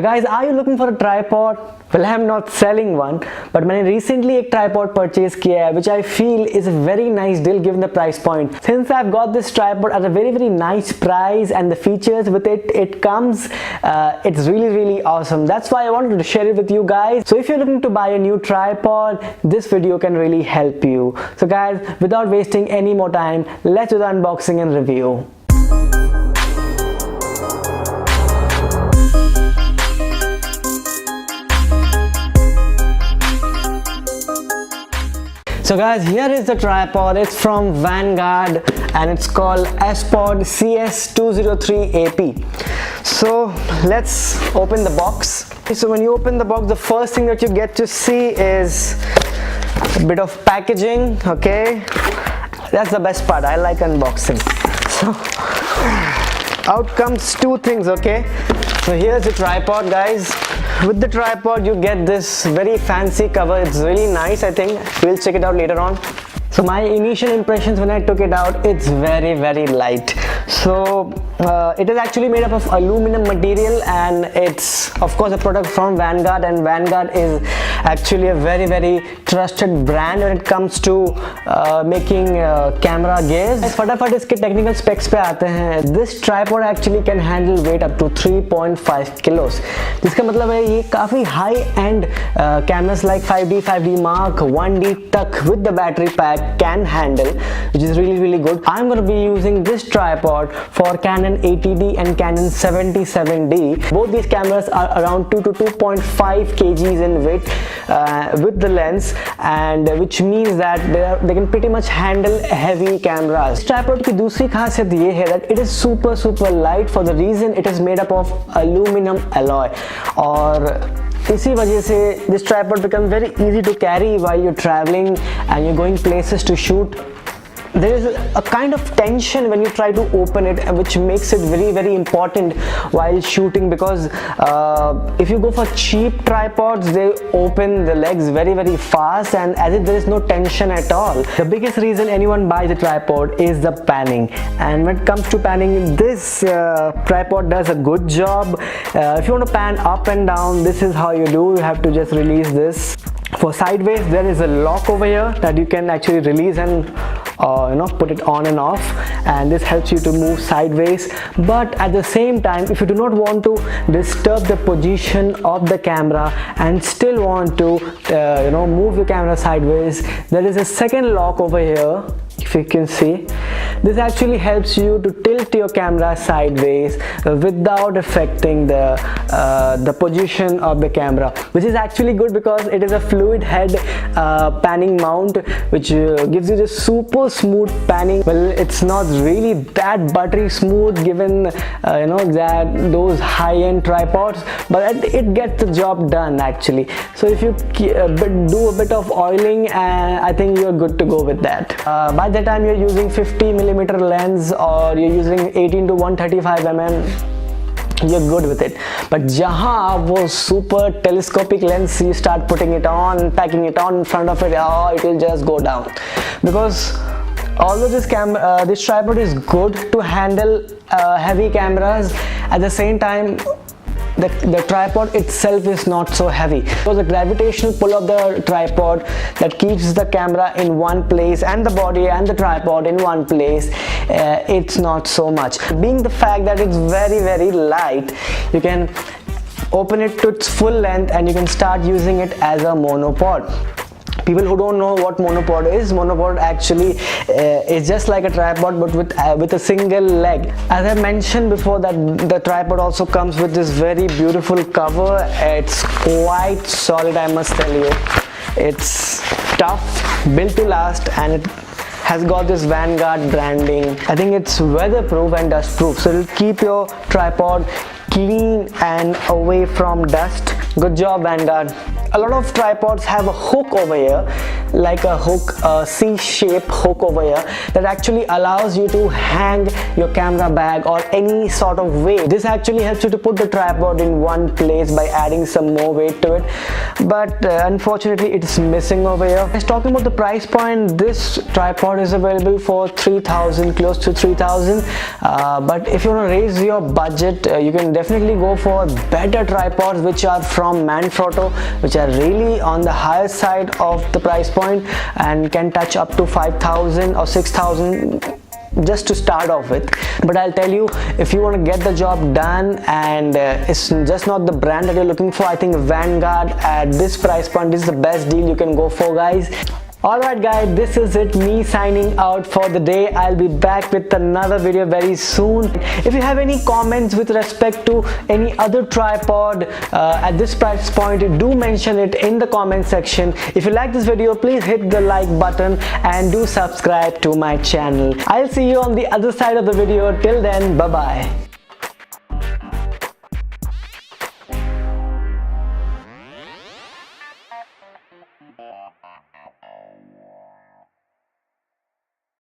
So guys, are you looking for a tripod? Well, I am not selling one, but मैंने recently एक tripod purchase किया है, which I feel is a very nice deal given the price point. Since I've got this tripod at a very nice price and the features with it comes, it's really awesome. That's why I wanted to share it with you guys. So if you're looking to buy a new tripod, this video can really help you. So guys, without wasting any more time, let's do the unboxing and review. So guys, here is the tripod. It's from Vanguard and it's called ESPOD CX203AP. So let's open the box. So when you open the box, the first thing that you get to see is a bit of packaging. Okay, that's the best part. I like unboxing. So out comes two things. Okay, so here's the tripod, guys. With the tripod you get this very fancy cover. It's really nice. I think we'll check it out later on. So my initial impressions when I took it out, it's very light. So it is actually made up of aluminum material, and it's of course a product from Vanguard, and Vanguard is actually a very trusted brand when it comes to making camera gears. फटाफट इसके technical specs पे आते हैं. This tripod actually can handle weight up to 3.5 kilos, जिसका मतलब है ये काफी high end cameras like 5D Mark 1D तक with the battery pack can handle, which is really good. I'm going to be using this tripod for Canon 80D and Canon 77D. Both these cameras are around 2 to 2.5 kgs in weight with the lens, and which means that they can pretty much handle heavy cameras. This tripod की दूसरी खासियत ये है that it is super light for the reason it is made up of aluminum alloy, और इसी वजह से this tripod becomes very easy to carry while you're traveling and you're going places to shoot. There is a kind of tension when you try to open it, which makes it very important while shooting, because if you go for cheap tripods, they open the legs very fast, and as if there is no tension at all. The biggest reason anyone buys a tripod is the panning, and when it comes to panning, this tripod does a good job. If you want to pan up and down, this is how you do. You have to just release this. For sideways, there is a lock over here that you can actually release and put it on and off, and this helps you to move sideways. But at the same time, if you do not want to disturb the position of the camera and still want to move your camera sideways, there is a second lock over here. If you can see, this actually helps you to tilt your camera sideways without affecting the position of the camera, which is actually good because it is a fluid head panning mount, which gives you this super smooth panning. Well, it's not really that buttery smooth given that those high-end tripods, but it gets the job done actually. So if you do a bit of oiling, I think you're good to go with that. By the time you're using 50mm lens or you're using 18 to 135mm, you're good with it. But jahan wo super telescopic lens you start putting it on, packing it on in front of it, it will just go down. Because although this tripod is good to handle heavy cameras, at the same time the tripod itself is not so heavy. So the gravitational pull of the tripod that keeps the camera in one place and the body and the tripod in one place, it's not so much. Being the fact that it's very light, you can open it to its full length and you can start using it as a monopod. People who don't know what monopod actually is just like a tripod, but with a single leg. As I mentioned before, that the tripod also comes with this very beautiful cover. It's quite solid, I must tell you. It's tough, built to last, and it has got this Vanguard branding. I think it's weatherproof and dustproof, so it'll keep your tripod clean and away from dust. Good job, Vanguard. A lot of tripods have a hook over here like a hook, a C-shape hook over here that actually allows you to hang your camera bag or any sort of weight. This actually helps you to put the tripod in one place by adding some more weight to it, but unfortunately it's missing over here. Just talking about the price point, this tripod is available for 3,000, close to 3,000, but if you want to raise your budget, you can definitely go for better tripods which are from Manfrotto, which are really on the higher side of the price point and can touch up to 5,000 or 6,000 just to start off with. But I'll tell you, if you want to get the job done and it's just not the brand that you're looking for, I think Vanguard at this price point is the best deal you can go for, guys. Alright guys, this is it, me signing out for the day. I'll be back with another video very soon. If you have any comments with respect to any other tripod at this price point, do mention it in the comment section. If you like this video, please hit the like button and do subscribe to my channel. I'll see you on the other side of the video. Till then, bye bye.